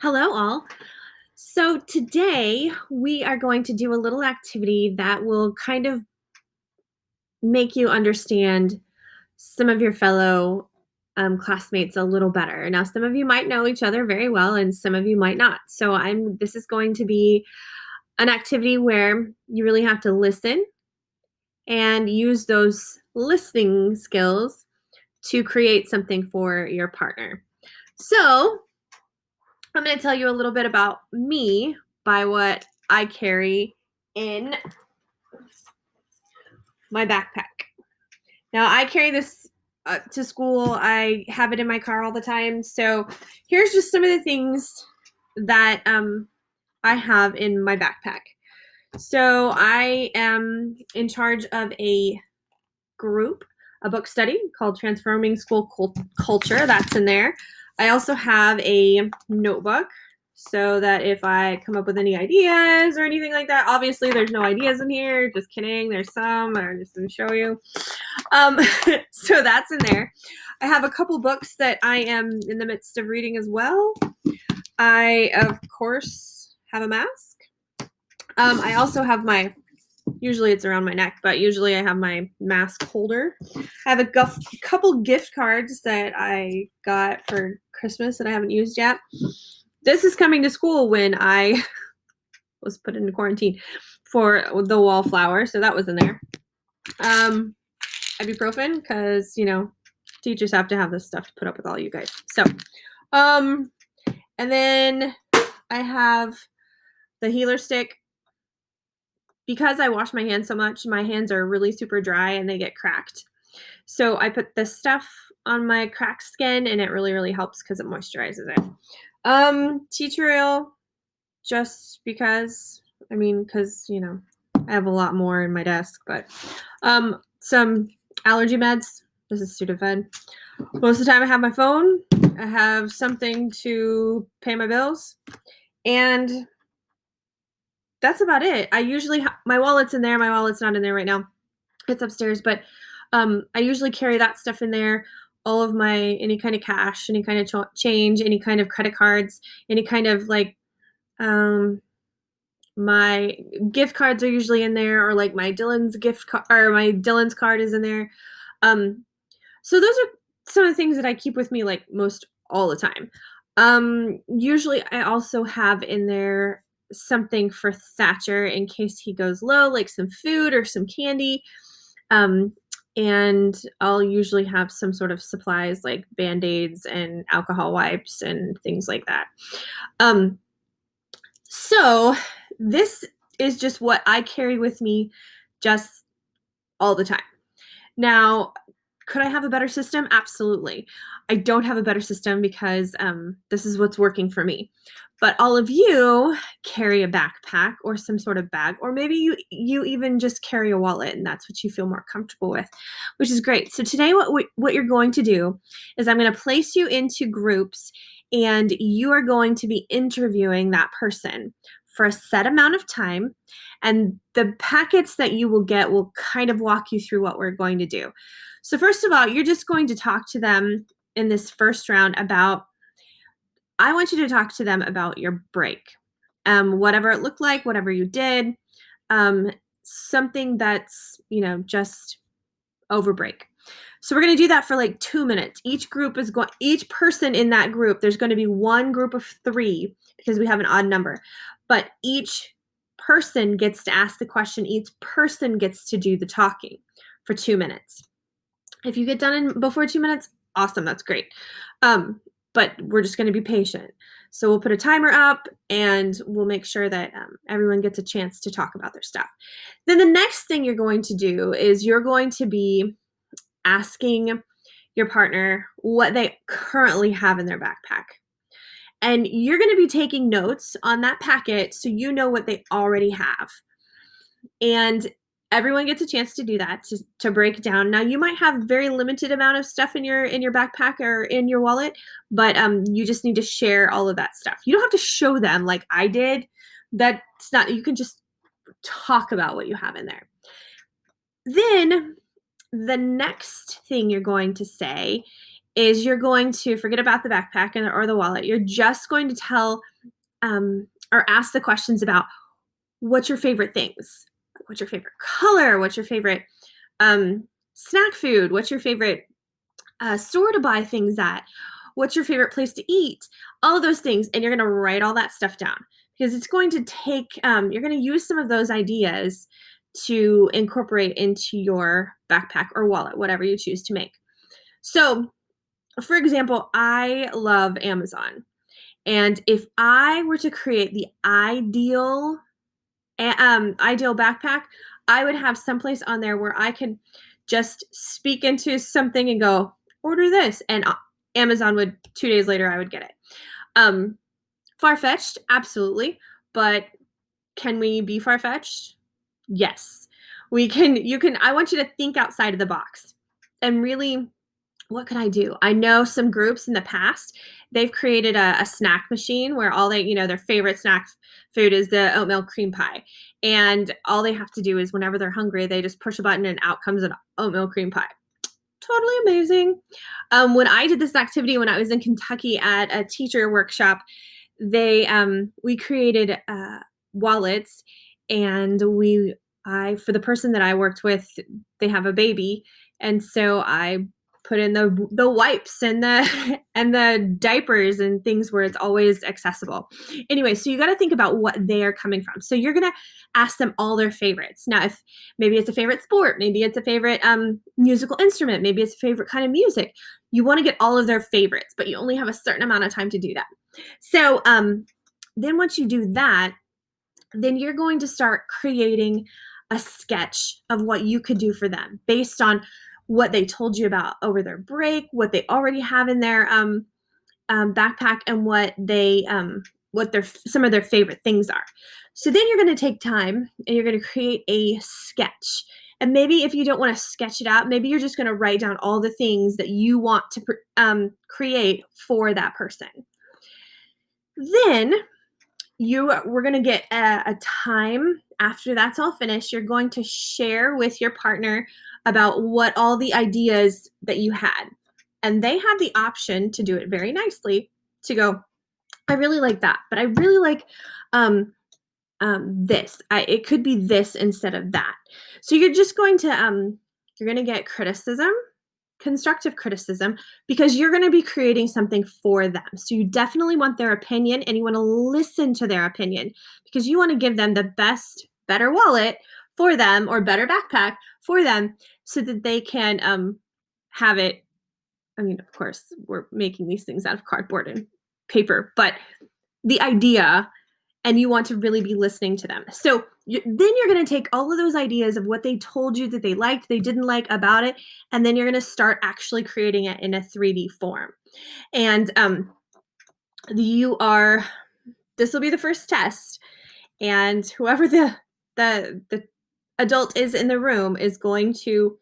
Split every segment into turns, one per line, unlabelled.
Hello, all. So, today we are going to do a little activity that will kind of make you understand some of your fellow classmates a little better. Now, some of you might know each other very well, and some of you might not. So, this is going to be an activity where you really have to listen and use those listening skills to create something for your partner. So, I'm going to tell you a little bit about me by what I carry in my backpack. Now, I carry this to school. I have it in my car all the time. So, here's just some of the things that I have in my backpack. So, I am in charge of a group, a book study called Transforming School Culture. That's in there. I also have a notebook so that if I come up with any ideas or anything like that, obviously there's no ideas in here. Just kidding. There's some. I'm just going to show you. Um, so that's in there. I have a couple books that I am in the midst of reading as well. I, of course, have a mask. I also have usually it's around my neck, but usually I have my mask holder. I have a couple gift cards that I got for Christmas that I haven't used yet. This is coming to school when I was put into quarantine for the wallflower, so that was in there. Ibuprofen, because, teachers have to have this stuff to put up with all you guys. So, and then I have the healer stick. Because I wash my hands so much, my hands are really super dry and they get cracked. So I put this stuff on my cracked skin and it really, really helps because it moisturizes it. Tea tree oil, just because, because, I have a lot more in my desk, but some allergy meds. This is Sudafed. Most of the time I have my phone. I have something to pay my bills. And that's about it. I usually my wallet's in there. My wallet's not in there right now. It's upstairs, but I usually carry that stuff in there. All of my any kind of cash, any kind of change, any kind of credit cards, any kind of my gift cards are usually in there, or like my Dylan's gift card or my Dylan's card is in there. So those are some of the things that I keep with me like most all the time. Usually I also have in there something for Thatcher in case he goes low, like some food or some candy. And I'll usually have some sort of supplies like Band-Aids and alcohol wipes and things like that. So this is just what I carry with me just all the time. Now, could I have a better system? Absolutely. I don't have a better system because this is what's working for me. But all of you carry a backpack or some sort of bag, or maybe you even just carry a wallet and that's what you feel more comfortable with, which is great. So today what you're going to do is I'm going to place you into groups and you are going to be interviewing that person for a set amount of time. And the packets that you will get will kind of walk you through what we're going to do. So first of all, you're just going to talk to them in this first round I want you to talk to them about your break. Whatever it looked like, whatever you did, something that's, just over break. So we're going to do that for like 2 minutes. Each person in that group, there's going to be one group of 3 because we have an odd number, but each person gets to ask the question. Each person gets to do the talking for 2 minutes. If you get done in before 2 minutes, awesome, that's great. But we're just going to be patient. So we'll put a timer up and we'll make sure that everyone gets a chance to talk about their stuff. Then the next thing you're going to do is you're going to be asking your partner what they currently have in their backpack. And you're going to be taking notes on that packet so you know what they already have. And everyone gets a chance to do that, to break down. Now, you might have very limited amount of stuff in your backpack or in your wallet, but you just need to share all of that stuff. You don't have to show them like I did. That's not, you can just talk about what you have in there. Then the next thing you're going to say is you're going to forget about the backpack or the wallet. You're just going to tell or ask the questions about what's your favorite things? What's your favorite color? What's your favorite snack food? What's your favorite store to buy things at? What's your favorite place to eat? All of those things. And you're going to write all that stuff down because it's going to take, you're going to use some of those ideas to incorporate into your backpack or wallet, whatever you choose to make. So, for example, I love Amazon. And if I were to create the ideal backpack, I would have someplace on there where I could just speak into something and go, order this. And Amazon would, 2 days later, I would get it. Far-fetched, absolutely. But can we be far-fetched? Yes. I want you to think outside of the box and really, what could I do? I know some groups in the past, they've created a snack machine where all their favorite snack food is the oatmeal cream pie. And all they have to do is whenever they're hungry, they just push a button and out comes an oatmeal cream pie. Totally amazing. When I did this activity when I was in Kentucky at a teacher workshop, we created wallets, and for the person that I worked with, they have a baby, and so I put in the wipes and the and the diapers and things where it's always accessible. Anyway, so you got to think about what they are coming from. So you're gonna ask them all their favorites. Now, if maybe it's a favorite sport, maybe it's a favorite musical instrument, maybe it's a favorite kind of music. You want to get all of their favorites, but you only have a certain amount of time to do that. So then once you do that, then you're going to start creating a sketch of what you could do for them based on what they told you about over their break, what they already have in their backpack, and what some of their favorite things are. So then you're going to take time and you're going to create a sketch. And maybe if you don't want to sketch it out, maybe you're just going to write down all the things that you want to create for that person. Then we're going to get a time after that's all finished. You're going to share with your partner about what all the ideas that you had. And they have the option to do it very nicely, to go, I really like that, but I really like this. It could be this instead of that. So you're just going to you're going to get criticism, constructive criticism, because you're going to be creating something for them. So you definitely want their opinion, and you want to listen to their opinion because you want to give them the better wallet for them, or better backpack for them, so that they can have it. I mean, of course, we're making these things out of cardboard and paper, but the idea, and you want to really be listening to them. So then you're going to take all of those ideas of what they told you that they liked, they didn't like about it, and then you're going to start actually creating it in a 3D form. And this will be the first test, and whoever the adult is in the room is going to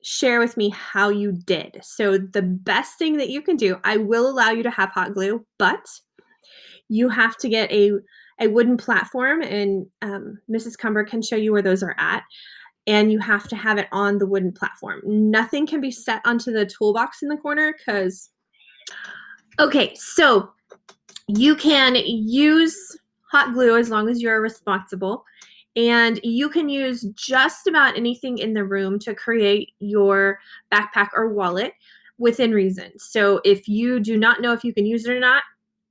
share with me how you did. So the best thing that you can do, I will allow you to have hot glue, but you have to get a wooden platform, and Mrs. Cumber can show you where those are at. And you have to have it on the wooden platform. Nothing can be set onto the toolbox in the corner okay, so you can use hot glue as long as you're responsible. And you can use just about anything in the room to create your backpack or wallet within reason. So if you do not know if you can use it or not,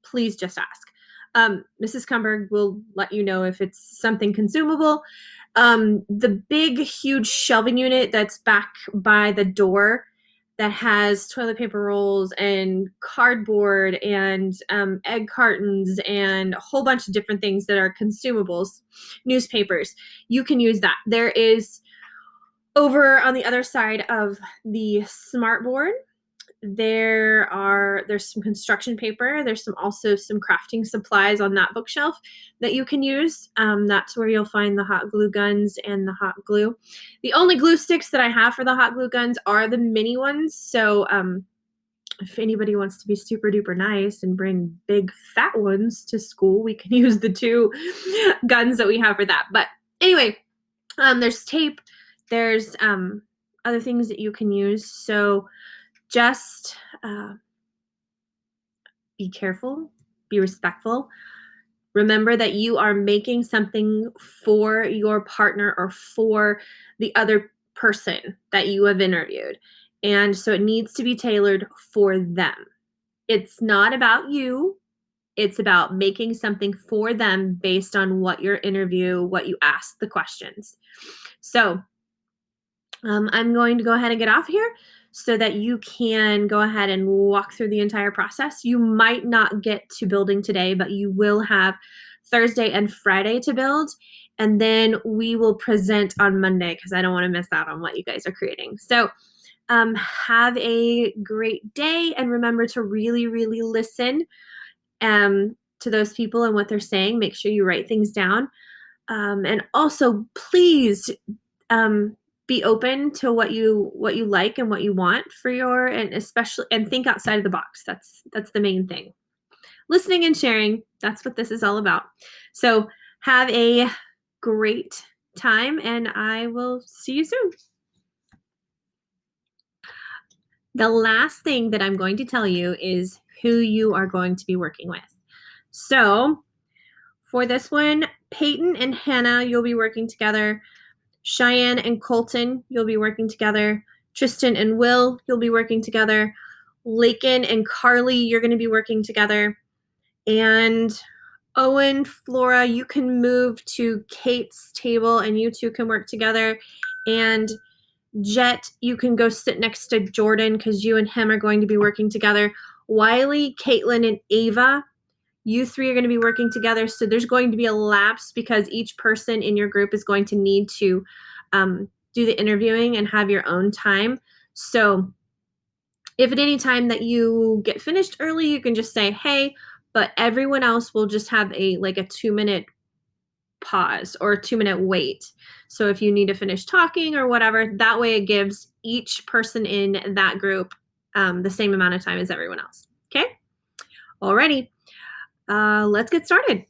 please just ask. Mrs. Cumberg will let you know if it's something consumable. The big, huge shelving unit that's back by the door that has toilet paper rolls and cardboard and egg cartons and a whole bunch of different things that are consumables, newspapers, you can use that. There is, over on the other side of the smart board, there's some construction paper. There's also some crafting supplies on that bookshelf that you can use. That's where you'll find the hot glue guns and the hot glue. The only glue sticks that I have for the hot glue guns are the mini ones. So if anybody wants to be super duper nice and bring big fat ones to school, we can use the 2 guns that we have for that. But anyway, there's tape. There's other things that you can use. So just be careful, be respectful. Remember that you are making something for your partner or for the other person that you have interviewed. And so it needs to be tailored for them. It's not about you. It's about making something for them based on what your interview, what you asked the questions. So I'm going to go ahead and get off here so that you can go ahead and walk through the entire process. You might not get to building today, but you will have Thursday and Friday to build. And then we will present on Monday because I don't want to miss out on what you guys are creating. So have a great day, and remember to really, really listen to those people and what they're saying. Make sure you write things down. And also, please be open to what you like and what you want for your, and especially, and think outside of the box. That's the main thing. Listening and sharing, that's what this is all about. So have a great time, and I will see you soon. The last thing that I'm going to tell you is who you are going to be working with. So for this one, Peyton and Hannah, you'll be working together. Cheyenne and Colton, you'll be working together. Tristan and Will, you'll be working together. Lakin and Carly, you're going to be working together. And Owen, Flora, you can move to Kate's table and you two can work together. And Jet, you can go sit next to Jordan because you and him are going to be working together. Wiley, Caitlin, and Ava, you three are going to be working together. So there's going to be a lapse because each person in your group is going to need to do the interviewing and have your own time. So if at any time that you get finished early, you can just say, hey, but everyone else will just have a 2-minute pause or a 2-minute wait. So if you need to finish talking or whatever, that way it gives each person in that group the same amount of time as everyone else. Okay? Alrighty. Let's get started.